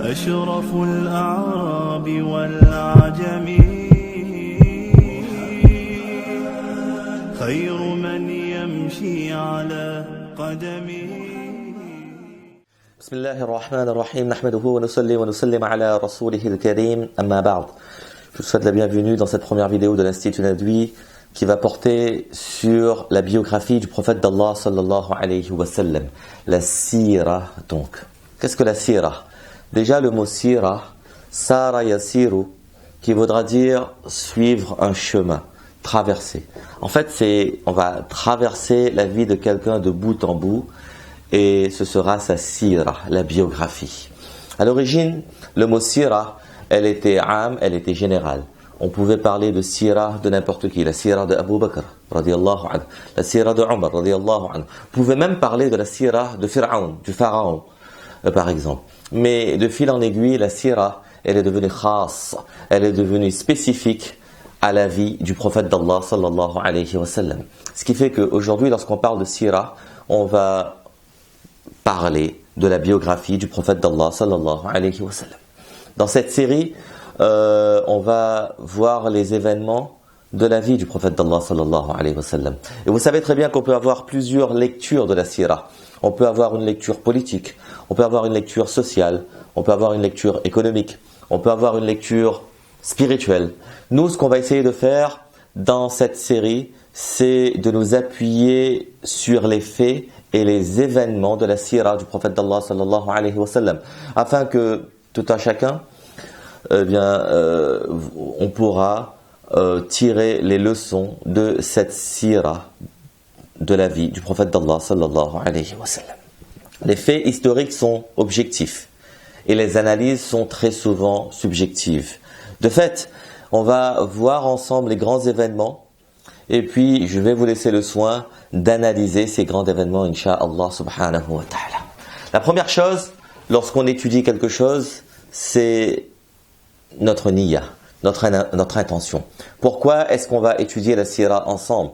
أشرف الأعراب والعجم خير من يمشي على قدمه. بسم الله الرحمن الرحيم نحمده ونصلي ونسلم على رسوله الكريم أما بعد. Je vous souhaite la bienvenue dans cette première vidéo de l'Institut Nadwi qui va porter sur la biographie du prophète d'Allah sallallahu alayhi wa sallam, la sira donc. Qu'est-ce que la sira? Déjà le mot sira, sara yasiru, qui voudra dire suivre un chemin, traverser. En fait, on va traverser la vie de quelqu'un de bout en bout et ce sera sa sira, la biographie. À l'origine, le mot sira, elle était générale. On pouvait parler de sira de n'importe qui, la sira de Abu Bakr, radiyallahu anhu, la sira de Omar, radiyallahu anhu. On pouvait même parler de la sira de Fir'aun, du pharaon, par exemple. Mais de fil en aiguille, la sira, elle est devenue khas, elle est devenue spécifique à la vie du prophète d'Allah, sallallahu alayhi wa sallam. Ce qui fait qu'aujourd'hui, lorsqu'on parle de sira, on va parler de la biographie du prophète d'Allah, sallallahu alayhi wa sallam. Dans cette série, on va voir les événements de la vie du prophète d'Allah sallallahu alayhi wa sallam. Et vous savez très bien qu'on peut avoir plusieurs lectures de la sira. On peut avoir une lecture politique, on peut avoir une lecture sociale, on peut avoir une lecture économique, on peut avoir une lecture spirituelle. Nous, ce qu'on va essayer de faire dans cette série, c'est de nous appuyer sur les faits et les événements de la sira du prophète d'Allah sallallahu alayhi wa sallam, afin que tout un chacun, on pourra tirer les leçons de cette sira de la vie du prophète d'Allah sallallahu alayhi wa sallam. Les faits historiques sont objectifs et les analyses sont très souvent subjectives. De fait, on va voir ensemble les grands événements et puis je vais vous laisser le soin d'analyser ces grands événements, incha'Allah subhanahu wa ta'ala. La première chose, lorsqu'on étudie quelque chose, c'est notre niyya, notre intention. Pourquoi est-ce qu'on va étudier la sira ensemble?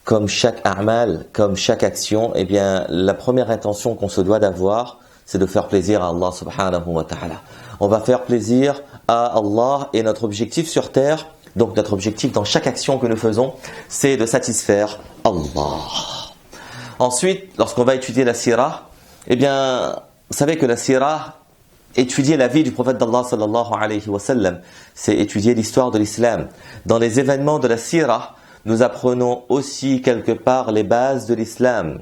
Comme chaque a'mal, comme chaque action, eh bien, la première intention qu'on se doit d'avoir, c'est de faire plaisir à Allah subhanahu wa ta'ala. On va faire plaisir à Allah et notre objectif sur terre, donc notre objectif dans chaque action que nous faisons, c'est de satisfaire Allah. Ensuite, lorsqu'on va étudier la sira, eh bien, vous savez que la sira, étudier la vie du prophète d'Allah sallallahu alayhi wa sallam, c'est étudier l'histoire de l'islam. Dans les événements de la sira, nous apprenons aussi quelque part les bases de l'islam.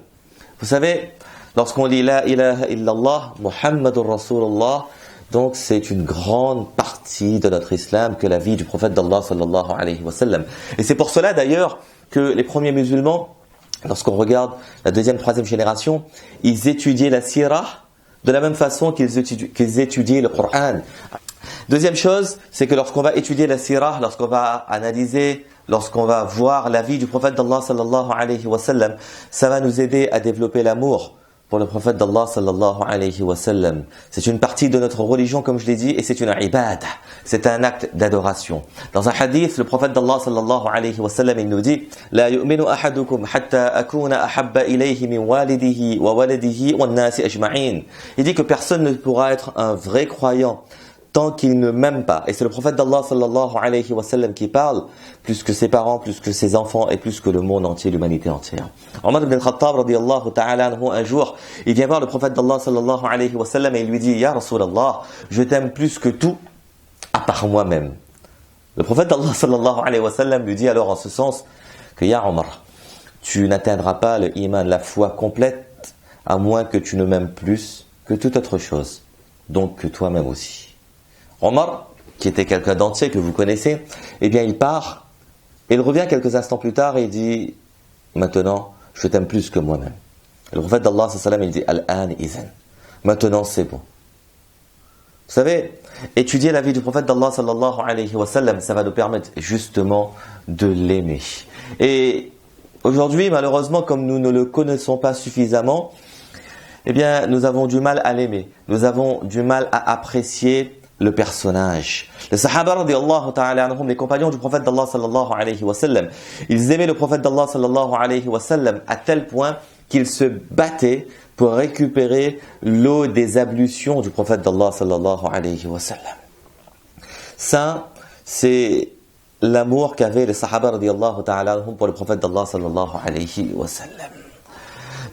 Vous savez, lorsqu'on lit La ilaha illallah, Muhammadur Rasulullah, donc c'est une grande partie de notre islam que la vie du prophète d'Allah sallallahu alayhi wa sallam. Et c'est pour cela d'ailleurs que les premiers musulmans, lorsqu'on regarde la deuxième, troisième génération, ils étudiaient la sira de la même façon qu'ils étudiaient le Coran. Deuxième chose, c'est que lorsqu'on va étudier la sira, lorsqu'on va analyser, lorsqu'on va voir la vie du prophète d'Allah sallallahu alayhi wa sallam, ça va nous aider à développer l'amour pour le prophète d'Allah sallallahu alayhi wa sallam. C'est une partie de notre religion, comme je l'ai dit, et c'est une ibadah. C'est un acte d'adoration. Dans un hadith, le prophète d'Allah sallallahu alayhi wa sallam, il nous dit La yu'minu ahadukum hatta akuna ahabba ilayhi min walidihi wa waladihi wa nasi ajma'in. Il dit que personne ne pourra être un vrai croyant tant qu'il ne m'aime pas. Et c'est le prophète d'Allah sallallahu alayhi wa sallam qui parle, plus que ses parents, plus que ses enfants et plus que le monde entier, l'humanité entière. Omar ibn al-Khattab radiyallahu ta'ala anhu, un jour, il vient voir le prophète d'Allah sallallahu alayhi wa sallam et il lui dit Ya Rasulallah, je t'aime plus que tout à part moi-même. Le prophète d'Allah sallallahu alayhi wa sallam lui dit alors en ce sens que Ya Omar, tu n'atteindras pas le iman, la foi complète, à moins que tu ne m'aimes plus que toute autre chose, donc que toi-même aussi. Omar, qui était quelqu'un d'entier que vous connaissez, eh bien il part, et il revient quelques instants plus tard et il dit maintenant je t'aime plus que moi-même. Et le prophète d'Allah sallallahu alayhi wa sallam il dit Al-an izan, maintenant c'est bon. Vous savez, étudier la vie du prophète d'Allah sallallahu alayhi wa sallam, ça va nous permettre justement de l'aimer. Et aujourd'hui, malheureusement, comme nous ne le connaissons pas suffisamment, eh bien, nous avons du mal à l'aimer. Nous avons du mal à apprécier le personnage. Les Sahaba radiyallahu ta'ala anhum, les compagnons du prophète d'Allah sallallahu alayhi wa sallam, ils aimaient le prophète d'Allah sallallahu alayhi wa sallam à tel point qu'il se battait pour récupérer l'eau des ablutions du prophète d'Allah sallallahu alayhi wa sallam. Ça, c'est l'amour qu'avaient les Sahaba radiyallahu ta'ala anhum pour le prophète d'Allah sallallahu alayhi wa sallam.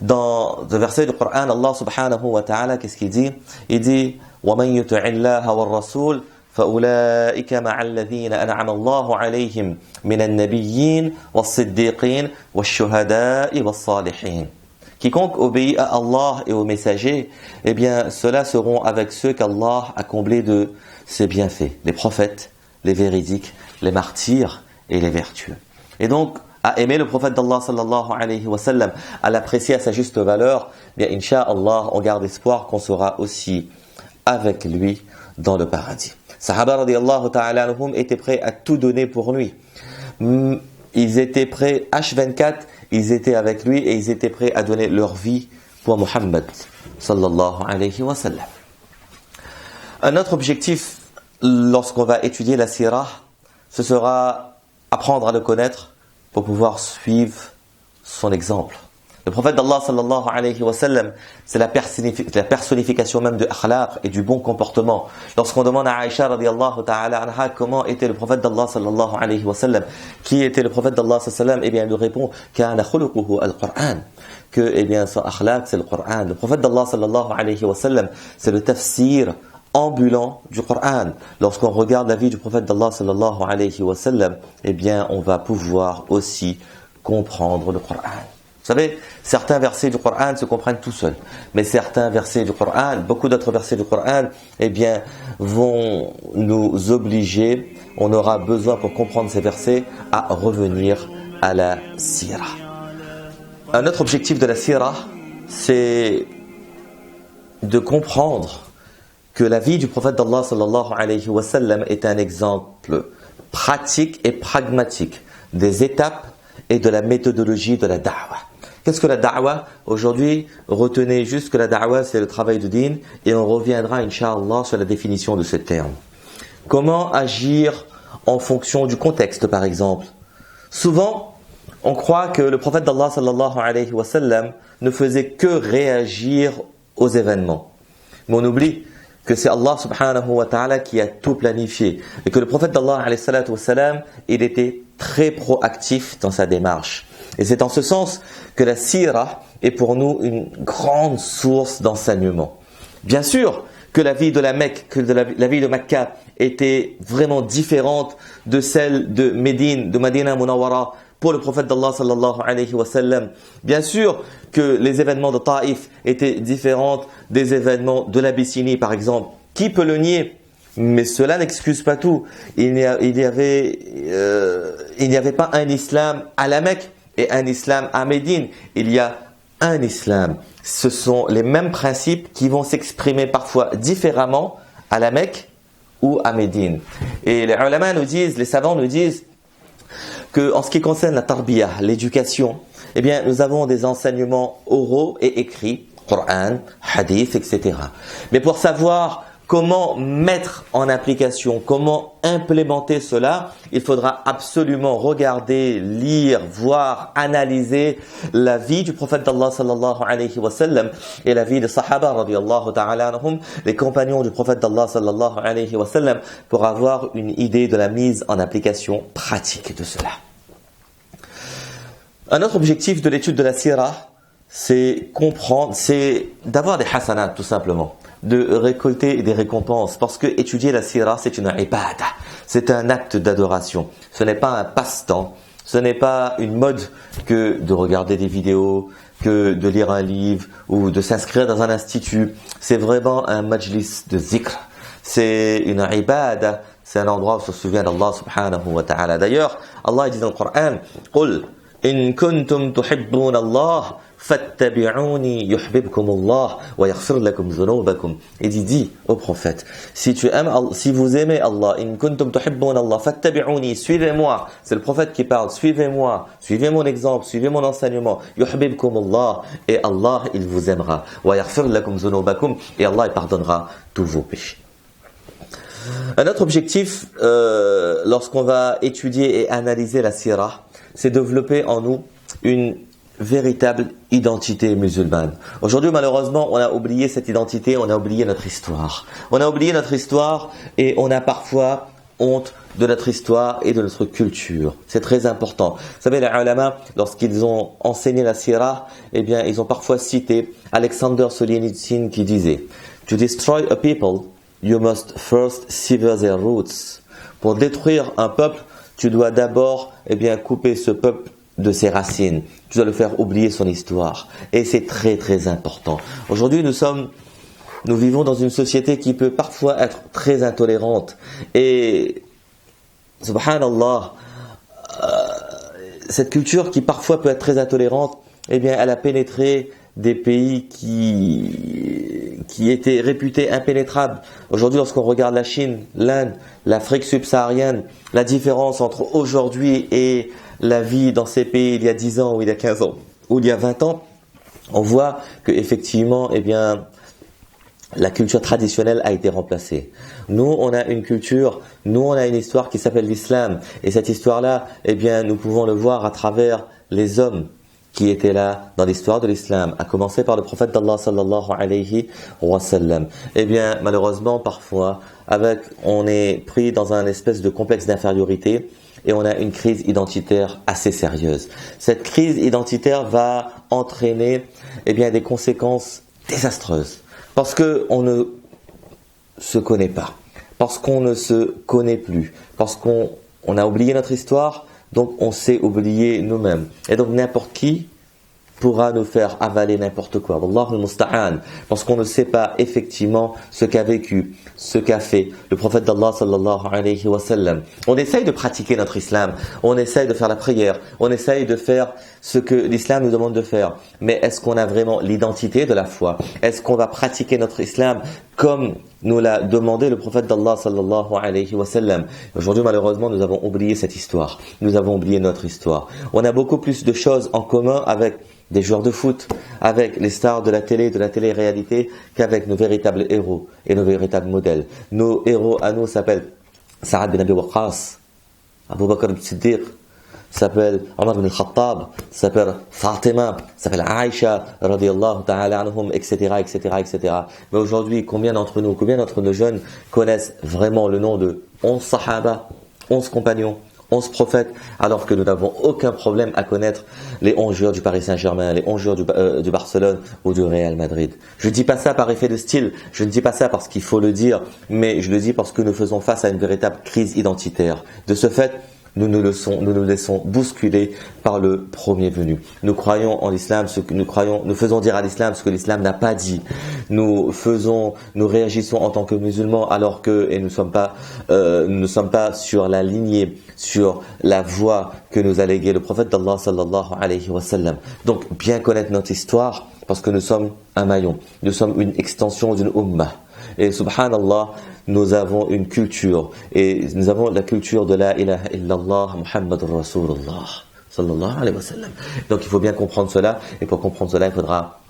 Dans le verset du Coran, Allah subhanahu wa ta'ala, qu'est-ce qu'il dit? Il dit وَمَنْ يُطِعِ اللَّهَ وَالرَّسُولَ فَأُولَٰئِكَ مَعَ الَّذِينَ أَنْعَمَ اللَّهُ عَلَيْهِمْ مِنَ النَّبِيِّينَ وَالصِّدِّيقِينَ وَالشُّهَدَاءِ وَالصَّالِحِينَ. Quiconque obéit à Allah et aux messagers, eh bien, ceux-là seront avec ceux qu'Allah a comblés de ses bienfaits, les prophètes, les véridiques, les martyrs et les vertueux. Et donc, à aimer le prophète d'Allah sallallahu alayhi wa sallam, à l'apprécier à sa juste valeur, bien, incha'Allah, on garde espoir qu'on sera aussi avec lui dans le paradis. Sahaba radiyallahu ta'ala anhum étaient prêts à tout donner pour lui. Ils étaient prêts, H24, ils étaient avec lui et ils étaient prêts à donner leur vie pour Muhammad sallallahu alayhi wa sallam. Un autre objectif lorsqu'on va étudier la sirah, ce sera apprendre à le connaître pour pouvoir suivre son exemple. Le prophète d'Allah sallallahu alayhi wa sallam, c'est la personnification même de akhlaq et du bon comportement. Lorsqu'on demande à Aïcha radiyallahu ta'ala anha comment était le prophète d'Allah sallallahu alayhi wa sallam, qui était le prophète d'Allah sallallahu alayhi wa sallam, eh bien elle nous répond kana khuluquhu al-Qur'an, que eh bien son akhlaq c'est le Qur'an. Le prophète d'Allah sallallahu alayhi wa sallam, c'est le tafsir ambulant du Coran. Lorsqu'on regarde la vie du prophète d'Allah sallallahu alayhi wa sallam, eh bien on va pouvoir aussi comprendre le Coran. Vous savez, certains versets du Coran se comprennent tout seuls, mais certains versets du Coran, beaucoup d'autres versets du Coran, eh bien, vont nous obliger, on aura besoin pour comprendre ces versets, à revenir à la sirah. Un autre objectif de la sirah, c'est de comprendre que la vie du prophète d'Allah sallallahu alayhi wa sallam est un exemple pratique et pragmatique des étapes et de la méthodologie de la da'wah. Qu'est-ce que la da'wah? Aujourd'hui, retenez juste que la da'wah, c'est le travail de din, et on reviendra, incha'Allah, sur la définition de ce terme. Comment agir en fonction du contexte, par exemple? Souvent, on croit que le prophète d'Allah sallallahu alayhi wa sallam ne faisait que réagir aux événements. Mais on oublie que c'est Allah subhanahu wa ta'ala qui a tout planifié, et que le prophète d'Allah alayhi salatu wa salam, il était très proactif dans sa démarche. Et c'est en ce sens que la sirah est pour nous une grande source d'enseignement. Bien sûr que la vie de la Mecque, que la vie de Mecca était vraiment différente de celle de Médine, de Madina Munawwara pour le prophète d'Allah sallallahu alayhi wa sallam. Bien sûr que les événements de Taïf étaient différents des événements de l'Abyssinie par exemple. Qui peut le nier? Mais cela n'excuse pas tout. Il n'y avait pas un islam à la Mecque et un islam à Médine. Il y a un islam. Ce sont les mêmes principes qui vont s'exprimer parfois différemment à la Mecque ou à Médine. Et les ulama nous disent, les savants nous disent que en ce qui concerne la tarbiyah, l'éducation, eh bien nous avons des enseignements oraux et écrits, Coran, hadith, etc. Mais pour savoir comment mettre en application, comment implémenter cela, il faudra absolument regarder, lire, voir, analyser la vie du prophète d'Allah sallallahu alayhi wa sallam et la vie des Sahaba radiyallahu ta'ala anhum, les compagnons du prophète d'Allah sallallahu alayhi wa sallam, pour avoir une idée de la mise en application pratique de cela. Un autre objectif de l'étude de la sirah, c'est comprendre, c'est d'avoir des hasanat tout simplement, de récolter des récompenses, parce que étudier la sirah c'est une ibadah, c'est un acte d'adoration, ce n'est pas un passe-temps, ce n'est pas une mode que de regarder des vidéos, que de lire un livre ou de s'inscrire dans un institut, c'est vraiment un majlis de zikr, c'est une ibadah, c'est un endroit où on se souvient d'Allah subhanahu wa ta'ala. D'ailleurs, Allah dit dans le Coran, قُلْ إِن كُنْتُمْ تُحِبُّونَ اللَّهَ فَاتَّبِعُونِي يُحْبِبْكُمُ اللَّهُ وَيَغْفِرْ لَكُمْ ذُنُوبَكُمْ. Et il dit au prophète, si vous aimez Allah, إِن كُنْتُمْ تُحِبُّونَ اللَّهَ فَاتَّبِعُونِي, suivez-moi. C'est le prophète qui parle, suivez-moi, suivez mon exemple, suivez mon enseignement. يُحْبِبْكُمُ اللَّهُ, et Allah il vous aimera. وَيَغْفِرْ لَكُمْ ذُنُوبَكُمْ, et Allah il pardonnera tous vos péchés. Un autre objectif, lorsqu'on va étudier et analyser la sirah, c'est développer en nous une véritable identité musulmane. Aujourd'hui, malheureusement, on a oublié cette identité, on a oublié notre histoire. On a oublié notre histoire et on a parfois honte de notre histoire et de notre culture. C'est très important. Vous savez, les ulama, lorsqu'ils ont enseigné la sirah, eh bien, ils ont parfois cité Alexander Solzhenitsyn qui disait « To destroy a people, you must first sever their roots. » Pour détruire un peuple, tu dois d'abord, eh bien, couper ce peuple de ses racines. Tu dois le faire oublier son histoire. Et c'est très très important. Aujourd'hui, nous vivons dans une société qui peut parfois être très intolérante. Et, subhanallah, cette culture qui parfois peut être très intolérante, eh bien, elle a pénétré des pays qui étaient réputés impénétrables. Aujourd'hui, lorsqu'on regarde la Chine, l'Inde, l'Afrique subsaharienne, la différence entre aujourd'hui et la vie dans ces pays il y a 10 ans ou il y a 15 ans ou il y a 20 ans, on voit que effectivement, eh bien, la culture traditionnelle a été remplacée. Nous, on a une culture, nous, on a une histoire qui s'appelle l'islam. Et cette histoire-là, eh bien, nous pouvons le voir à travers les hommes qui étaient là dans l'histoire de l'islam, à commencer par le prophète d'Allah sallallahu alayhi wa sallam. Eh bien, malheureusement, parfois, on est pris dans un espèce de complexe d'infériorité et on a une crise identitaire assez sérieuse. Cette crise identitaire va entraîner, eh bien, des conséquences désastreuses. Parce qu'on ne se connaît pas, parce qu'on ne se connaît plus, parce qu'on a oublié notre histoire, donc on s'est oublié nous-mêmes. Et donc n'importe qui pourra nous faire avaler n'importe quoi. Wallahu al-musta'an. Parce qu'on ne sait pas effectivement ce qu'a vécu, ce qu'a fait le prophète d'Allah sallallahu alayhi wa sallam. On essaye de pratiquer notre islam, on essaye de faire la prière, on essaye de faire ce que l'islam nous demande de faire. Mais est-ce qu'on a vraiment l'identité de la foi? Est-ce qu'on va pratiquer notre islam comme nous l'a demandé le prophète d'Allah sallallahu alayhi wa sallam? Aujourd'hui, malheureusement, nous avons oublié cette histoire. Nous avons oublié notre histoire. On a beaucoup plus de choses en commun avec des joueurs de foot, avec les stars de la télé-réalité, qu'avec nos véritables héros et nos véritables modèles. Nos héros à nous s'appellent Sa'ad bin Abi Waqqas, Abu Bakr al-Siddiq, s'appelle Omar bin al-Khattab, s'appelle Fatima, s'appelle Aïcha, radiyallahu ta'ala anhum, etc., etc., etc. Mais aujourd'hui, combien d'entre nos jeunes connaissent vraiment le nom de 11 sahaba, 11 compagnons, 11 prophètes, alors que nous n'avons aucun problème à connaître les 11 joueurs du Paris Saint-Germain, les 11 joueurs du Barcelone ou du Real Madrid. Je ne dis pas ça par effet de style, je ne dis pas ça parce qu'il faut le dire, mais je le dis parce que nous faisons face à une véritable crise identitaire. De ce fait, nous nous laissons bousculer par le premier venu. Nous croyons en l'islam nous faisons dire à l'islam ce que l'islam n'a pas dit. Nous réagissons en tant que musulmans alors que, et nous ne sommes pas sur la lignée, sur la voie que nous a légué le prophète d'Allah sallallahu alayhi wa sallam. Donc, bien connaître notre histoire parce que nous sommes un maillon. Nous sommes une extension d'une ummah. Et subhanallah, nous avons une culture, et nous avons la culture de la ilaha illallah Muhammadur Rasulullah sallallahu alayhi wa sallam. Donc il faut bien comprendre cela, et pour comprendre cela, il faudra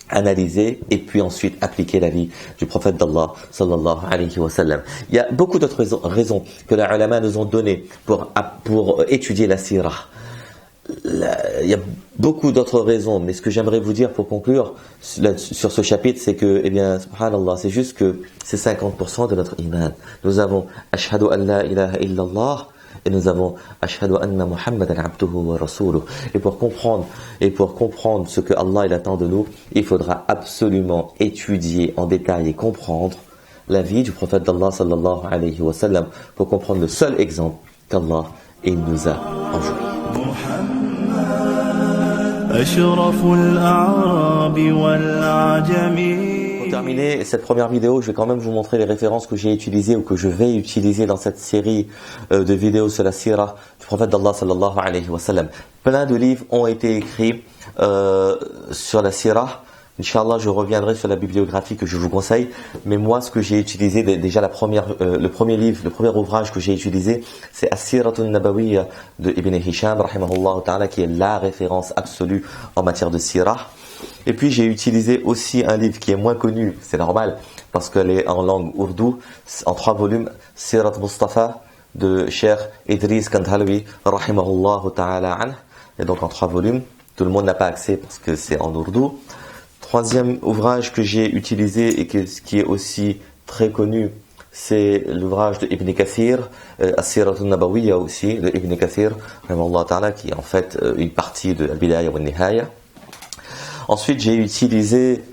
analyser et puis ensuite appliquer la vie du prophète d'Allah sallallahu alayhi wa sallam. Il y a beaucoup d'autres raisons que les ulama nous ont données pour étudier la sirah. Il y a beaucoup d'autres raisons, mais ce que j'aimerais vous dire pour conclure sur ce chapitre, c'est que, eh bien, subhanallah, c'est juste que c'est 50% de notre iman. Nous avons ashhadu an la ilaha illallah et nous avons ashhadu anna Muhammadan abduhu wa rasuluh. Et pour comprendre ce que Allah il attend de nous, il faudra absolument étudier en détail et comprendre la vie du prophète d'Allah sallallahu alayhi wa sallam pour comprendre le seul exemple qu'Allah il nous a envoyé. Pour terminer cette première vidéo, je vais quand même vous montrer les références que j'ai utilisées ou que je vais utiliser dans cette série de vidéos sur la sirah du prophète d'Allah sallallahu alayhi wa sallam. Plein de livres ont été écrits sur la sirah. Inch'Allah, je reviendrai sur la bibliographie que je vous conseille. Mais moi, ce que j'ai utilisé, déjà le premier ouvrage que j'ai utilisé, c'est As-Siratun Nabawiyya de Ibn Hisham, rahimahullah ta'ala, qui est la référence absolue en matière de sirah. Et puis, j'ai utilisé aussi un livre qui est moins connu, c'est normal, parce qu'elle est en langue ourdou, en 3 volumes, Sirat Mustafa de Cheikh Idris Kandhalawi, rahimahullah ta'ala anhu, et donc en 3 volumes. tout le monde n'a pas accès parce que c'est en ourdou. Troisième ouvrage que j'ai utilisé et qui est aussi très connu, c'est l'ouvrage de Ibn Kathir, As-Sirat al-Nabawiyya aussi, de Ibn Kathir, qui est en fait une partie de Al-Bidaya wa Al-Nihaya. Ensuite, j'ai utilisé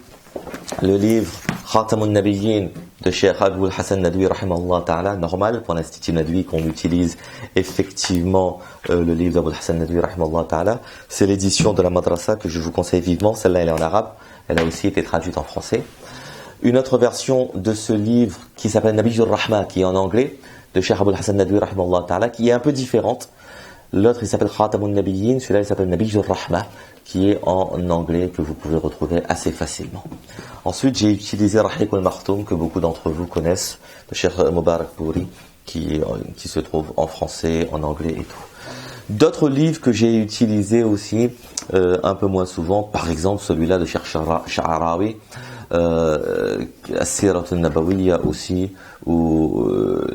le livre Khatam al-Nabiyyin de Cheikh Abul Hassan Nadwi, rahimahullah ta'ala, normal pour l'Institut Nadwi qu'on utilise effectivement le livre d'Abul Hassan Nadwi, rahimahullah ta'ala. C'est l'édition de la Madrasa que je vous conseille vivement, celle-là elle est en arabe, elle a aussi été traduite en français. Une autre version de ce livre qui s'appelle Nabiyur Rahma, qui est en anglais, de Cheikh Abul Hassan Nadwi, rahimahullah ta'ala, qui est un peu différente. L'autre il s'appelle Khatam al-Nabiyyin, celui-là il s'appelle Nabiyur Rahma, qui est en anglais, que vous pouvez retrouver assez facilement. Ensuite, j'ai utilisé Rahiq al-Makhtoum, que beaucoup d'entre vous connaissent, de Cheikh Mubarak Pouri, qui se trouve en français, en anglais et tout. D'autres livres que j'ai utilisés aussi, un peu moins souvent, par exemple celui-là de Cheikh Sha'arawi, As-Sirat al-Nabawiyya aussi, ou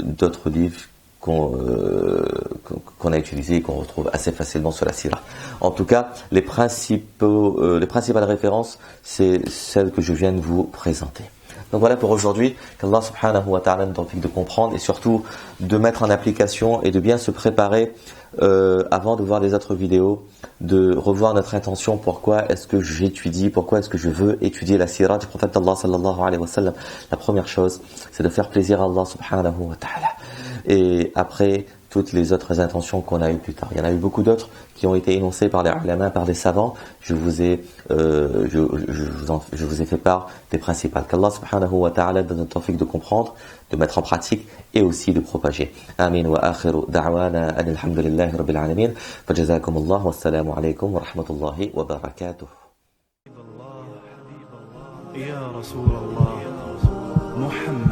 d'autres livres qu'on a utilisé et qu'on retrouve assez facilement sur la sira. En tout cas, les principales références, c'est celles que je viens de vous présenter. Donc voilà pour aujourd'hui, qu'Allah subhanahu wa ta'ala nous donne de comprendre et surtout de mettre en application et de bien se préparer avant de voir les autres vidéos, de revoir notre intention, pourquoi est-ce que j'étudie, pourquoi est-ce que je veux étudier la sira du prophète d'Allah sallallahu alayhi wa sallam. La première chose, c'est de faire plaisir à Allah subhanahu wa ta'ala. Et après, toutes les autres intentions qu'on a eues plus tard. Il y en a eu beaucoup d'autres qui ont été énoncées par les ulama, par des savants. Je vous ai fait part des principales. Qu'Allah subhanahu wa ta'ala donne le tawfiq de comprendre, de mettre en pratique et aussi de propager. Amin wa akhiru da'wana alhamdulillahi rabbil alamin. Fajazakumullah wa assalamu alaykum wa rahmatullahi wa barakatuh. يا رسول الله محمد